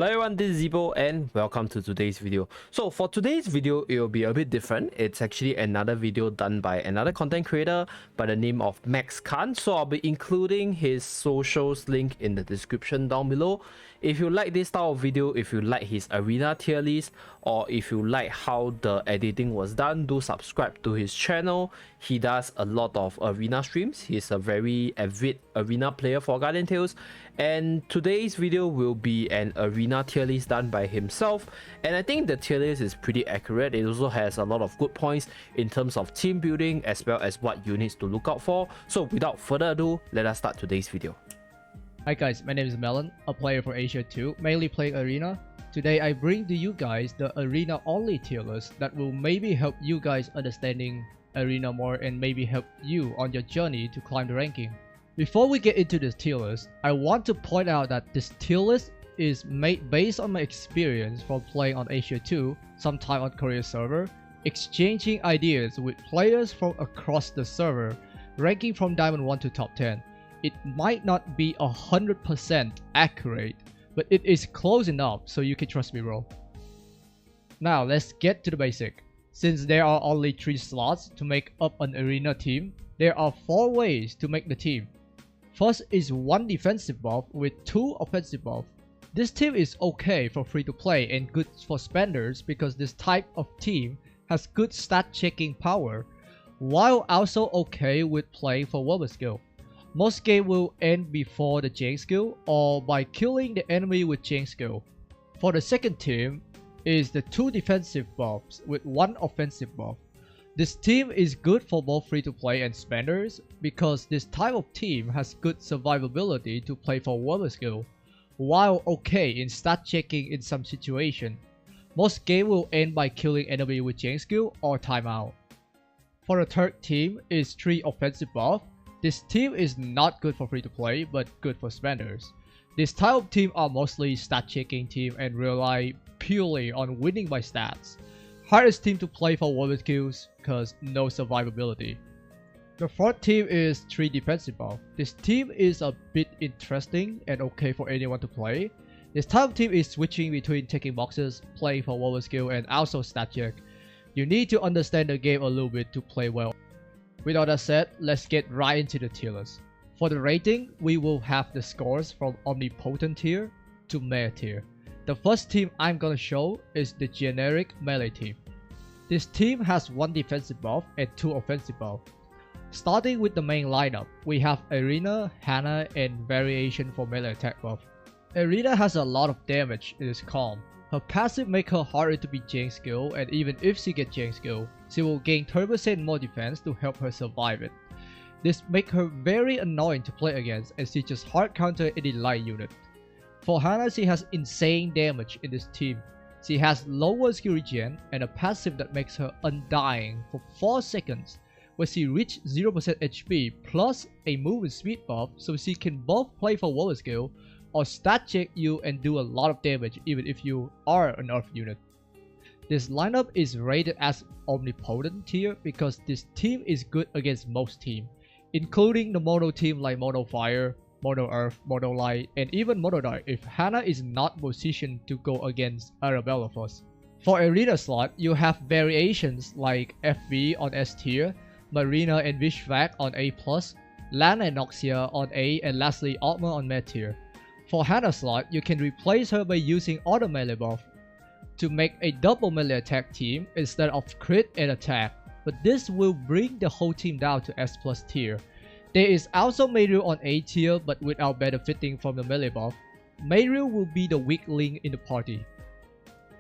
Hello everyone, this is Zibo and welcome to today's video. So for today's video, it will be a bit different. It's actually another video done by another content creator by the name of Max Khan. So I'll be including his socials link in the description down below. If you like this style of video, if you like his arena tier list, or if you like how the editing was done, do subscribe to his channel. He does a lot of arena streams. He's a very avid arena player for Guardian Tales. And today's video will be an arena tier list done by himself. And I think the tier list is pretty accurate. It also has a lot of good points in terms of team building as well as what units to look out for. So without further ado, let us start today's video. Hi guys, my name is Melon, a player for Asia 2, mainly playing Arena. Today I bring to you guys the Arena only tier list that will maybe help you guys understanding Arena more and maybe help you on your journey to climb the ranking. Before we get into this tier list, I want to point out that this tier list is made based on my experience from playing on Asia 2, sometime on Korea server, exchanging ideas with players from across the server, ranking from Diamond 1 to top 10. It might not be 100% accurate, but it is close enough so you can trust me, bro. Now let's get to the basic. Since there are only 3 slots to make up an arena team, there are 4 ways to make the team. First is 1 defensive buff with 2 offensive buff. This team is okay for free to play and good for spenders because this type of team has good stat checking power, while also okay with playing for Wobble skill. Most game will end before the Jang skill or by killing the enemy with Jang skill. For the second team is the 2 defensive buffs with 1 offensive buff. This team is good for both free to play and spenders because this type of team has good survivability to play for Wobble skill, while okay in stat checking in some situation. Most game will end by killing enemy with Jang skill or timeout. For the third team is 3 offensive buff. This team is not good for free to play but good for spenders. This type of team are mostly stat checking team and rely purely on winning by stats. Hardest team to play for Wobble skills cause no survivability. The fourth team is 3 defensive buff. This team is a bit interesting and okay for anyone to play. This type of team is switching between taking boxes, playing for Wobble skill and also stat check. You need to understand the game a little bit to play well. With all that said, let's get right into the tier list. For the rating, we will have the scores from Omnipotent tier to Melee tier. The first team I'm gonna show is the generic melee team. This team has 1 defensive buff and 2 offensive buff. Starting with the main lineup, we have Arena, Hannah, and variation for melee attack buff. Arena has a lot of damage in this comp. Her passive make her harder to beat Jang skill, and even if she gets Jang skill, she will gain 30% more defense to help her survive it. This make her very annoying to play against and she just hard counter any light unit. For Hannah, she has insane damage in this team. She has lower skill regen and a passive that makes her undying for 4 seconds, where she reach 0% HP plus a movement speed buff so she can both play for Wobble skill or stat check you and do a lot of damage even if you are an earth unit. This lineup is rated as Omnipotent tier because this team is good against most teams, including the mono team like Mono Fire, Mono Earth, Mono Light, and even Mono Dark if Hannah is not positioned to go against Arabella first. For Arena slot, you have variations like FV on S tier, Marina and Vishvac on A+, Lana and Noxia on A, and lastly Altma on Med tier. For Hannah slot, you can replace her by using auto melee buff to make a double melee attack team instead of crit and attack, but this will bring the whole team down to S+ tier. There is also Mayru on A tier but without benefiting from the melee buff. Mayru will be the weak link in the party.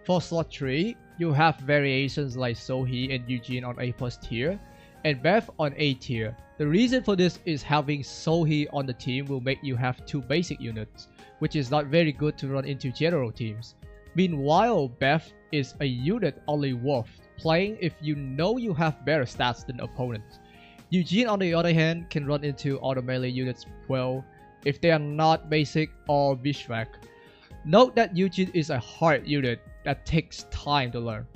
For slot 3, you have variations like Sohee and Eugene on A+ tier and Beth on A tier. The reason for this is having Sohee on the team will make you have 2 basic units, which is not very good to run into general teams. Meanwhile, Beth is a unit only worth playing if you know you have better stats than opponents. Eugene on the other hand can run into auto melee units well if they are not basic or Vishvac. Note that Eugene is a hard unit that takes time to learn.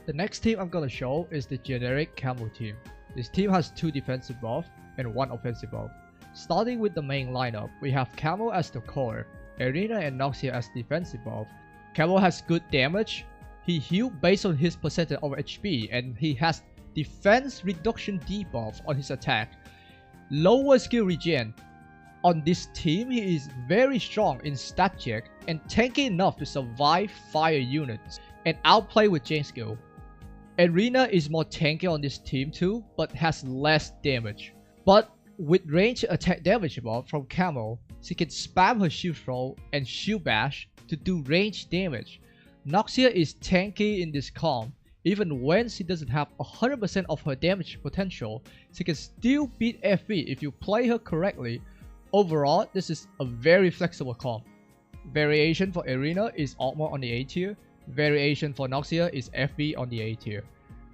The next team I'm gonna show is the generic Camo team. This team has 2 defensive buff and 1 offensive buff. Starting with the main lineup, we have Camo as the core, Arena and Noxia as defensive buff, Camo has good damage, he heals based on his percentage of HP, and he has defense reduction debuff on his attack. Lower skill regen. On this team, he is very strong in stat check and tanky enough to survive fire units and outplay with chain skill. Arena is more tanky on this team too, but has less damage. But with range attack damage buff from Camo, she can spam her shield throw and shield bash to do range damage. Noxia is tanky in this comp. Even when she doesn't have 100% of her damage potential, she can still beat FV if you play her correctly. Overall, this is a very flexible comp. Variation for Arena is Armor on the A tier. Variation for Noxia is FB on the A tier.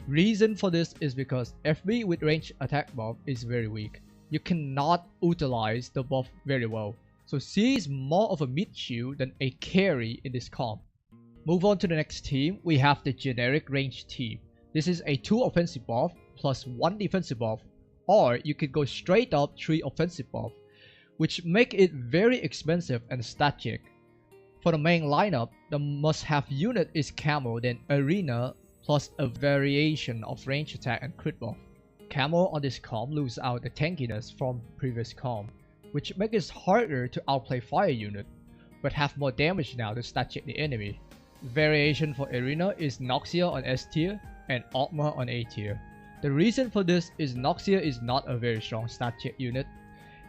Reason for this is because FB with range attack buff is very weak. You cannot utilize the buff very well. So she is more of a mid shield than a carry in this comp. Move on to the next team, we have the generic range team. This is a 2 offensive buff plus 1 defensive buff, or you can go straight up 3 offensive buff, which make it very expensive and static. For the main lineup, the must-have unit is Camo, then Arena, plus a variation of range attack and crit buff. Camo on this comp loses out the tankiness from previous comp, which makes it harder to outplay fire unit, but have more damage now to stat check the enemy. Variation for Arena is Noxia on S tier and Armor on A tier. The reason for this is Noxia is not a very strong stat check unit,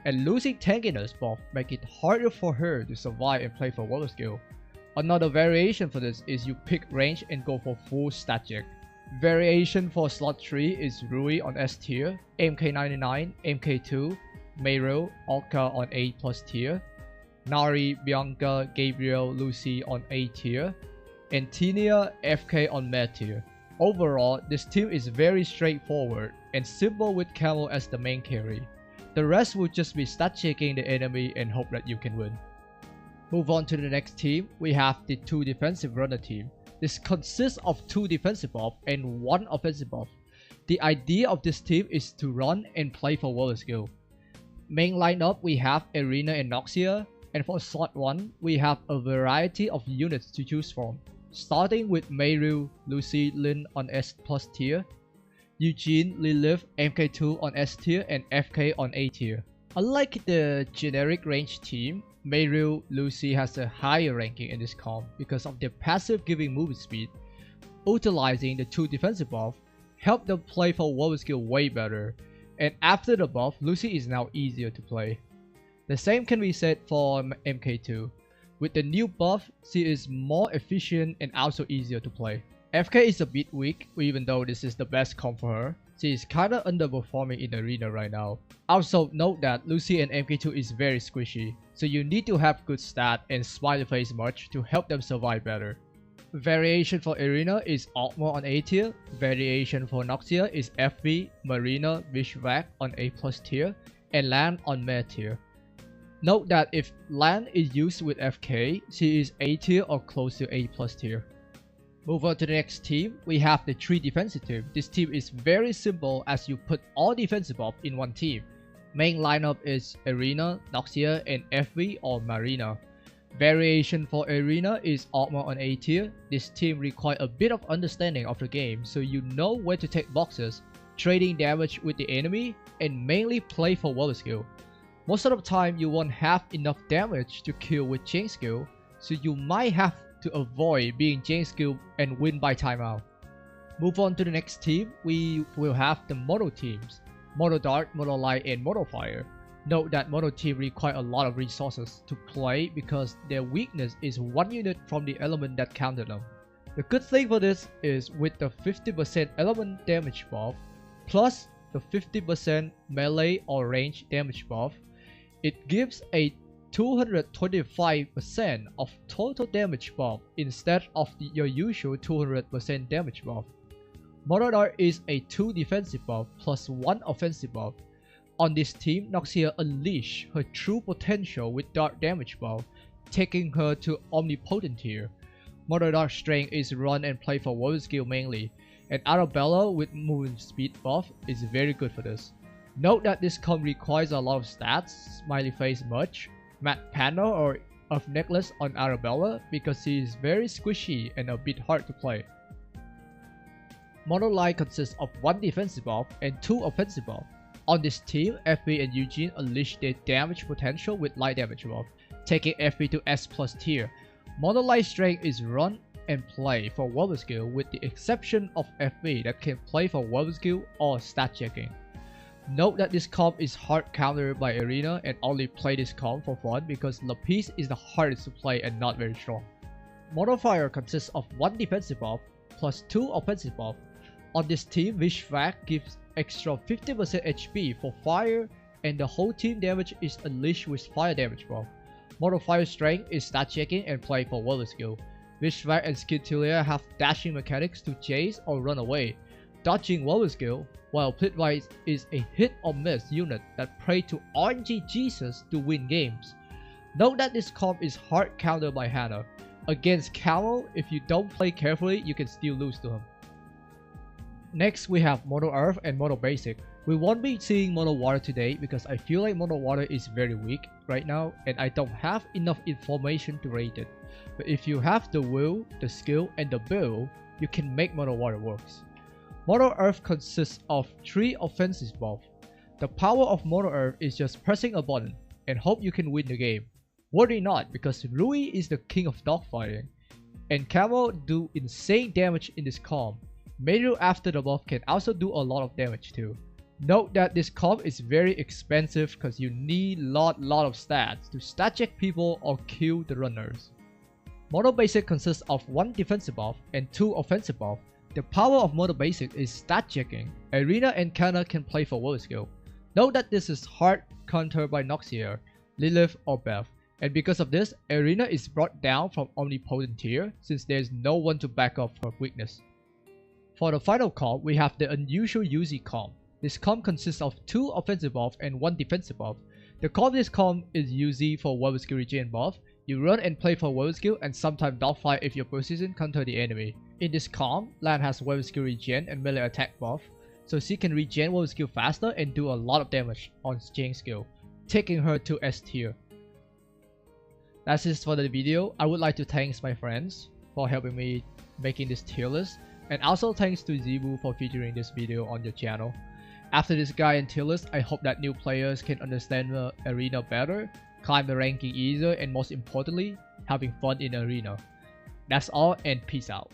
and losing tankiness buff make it harder for her to survive and play for water skill. Another variation for this is you pick range and go for full stat check. Variation for slot 3 is Rui on S tier, MK99, MK2, Meiro, Orca on A plus tier, Nari, Bianca, Gabriel, Lucy on A tier, and Tinia, FK on med tier. Overall, this team is very straightforward and simple with Camo as the main carry. The rest will just be stat checking the enemy and hope that you can win. Move on to the next team, we have the 2 defensive runner team. This consists of 2 defensive buff and 1 offensive buff. The idea of this team is to run and play for water skill. Main lineup we have Arena and Noxia, and for slot 1 we have a variety of units to choose from, starting with Meru, Lucy, Lin on S plus tier, Eugene, Lilith, MK2 on S tier and FK on A tier. Unlike the generic range team, Meru, Lucy has a higher ranking in this comp because of their passive giving movement speed. Utilizing the 2 defensive buff help them play for water skill way better, and after the buff, Lucy is now easier to play. The same can be said for MK2. With the new buff, she is more efficient and also easier to play. FK is a bit weak, even though this is the best comp for her. She is kinda underperforming in Arena right now. Also note that Lucy and MK2 is very squishy, so you need to have good stat and smiley face merch to help them survive better. Variation for Arena is Armor on A tier, variation for Noxia is FB, Marina, Vishvac on A plus tier, and Lan on med tier. Note that if Lan is used with FK, she is A tier or close to A plus tier. Move on to the next team, we have the 3 defensive team. This team is very simple as you put all defensive buff in one team. Main lineup is Arena, Noxia, and FB or Marina. Variation for Arena is Armor on A tier. This team requires a bit of understanding of the game so you know where to take boxes, trading damage with the enemy, and mainly play for water skill. Most of the time you won't have enough damage to kill with chain skill, so you might have to avoid being chain skill and win by timeout. Move on to the next team, we will have the Moto teams, Moto Dark, Moto Light, and Moto Fire. Note that Moto team require a lot of resources to play because their weakness is 1 unit from the element that countered them. The good thing for this is with the 50% element damage buff plus the 50% melee or range damage buff, it gives a 225% of total damage buff instead of your usual 200% damage buff. Moto Dark is a 2 defensive buff plus 1 offensive buff. On this team, Noxia unleashed her true potential with Dark damage buff, taking her to Omnipotent tier. Moto Dark's strength is run and play for water skill mainly, and Arabella with movement speed buff is very good for this. Note that this comp requires a lot of stats, smiley face much, matte panel or of necklace on Arabella because she is very squishy and a bit hard to play. Monolight consists of 1 defensive buff and 2 offensive buff. On this team, FB and Eugene unleash their damage potential with light damage buff, taking FB to S+ tier. Monolight's strength is run and play for weapon skill with the exception of FB that can play for weapon skill or stat checking. Note that this comp is hard countered by Arena and only play this comp for fun because Lapis is the hardest to play and not very strong. Modifier consists of 1 defensive buff plus 2 offensive buff. On this team, Vishvac gives extra 50% HP for fire and the whole team damage is unleashed with fire damage buff. Modifier strength is stat checking and play for weapon skill. Vishvac and Skintilia have dashing mechanics to chase or run away, dodging weapon skill, while Plitwise is a hit or miss unit that pray to RNG Jesus to win games. Note that this comp is hard countered by Hannah. Against Camo, if you don't play carefully, you can still lose to him. Next, we have Mono Earth and Mono Basic. We won't be seeing Mono Water today because I feel like Mono Water is very weak right now and I don't have enough information to rate it. But if you have the will, the skill, and the build, you can make Mono Water works. Mono Earth consists of 3 offensive buffs. The power of Mono Earth is just pressing a button and hope you can win the game. Worry not because Louis is the king of dogfighting and Camo do insane damage in this comp. Meru after the buff can also do a lot of damage too. Note that this comp is very expensive because you need lot of stats to stat check people or kill the runners. Mono Basic consists of 1 defensive buff and 2 offensive buff. The power of Mono Basic is stat checking. Arena and Kana can play for weapon skill. Note that this is hard countered by Noxier, Lilith or Beth, and because of this, Arena is brought down from Omnipotent tier since there is no one to back up her weakness. For the final comp, we have the unusual Yuzi comp. This comp consists of 2 offensive buff and 1 defensive buff. The core of this comp is Yuzi for weapon skill regen buff. You run and play for weapon skill and sometimes dogfight if your position counter the enemy. In this comp, Lan has weapon skill regen and melee attack buff, so she can regen weapon skill faster and do a lot of damage on chain skill, taking her to S tier. That's it for the video. I would like to thank my friends for helping me making this tier list, and also thanks to Zebu for featuring this video on your channel. After this guide and tier list, I hope that new players can understand the arena better, climb the ranking easier, and most importantly, having fun in arena. That's all and peace out.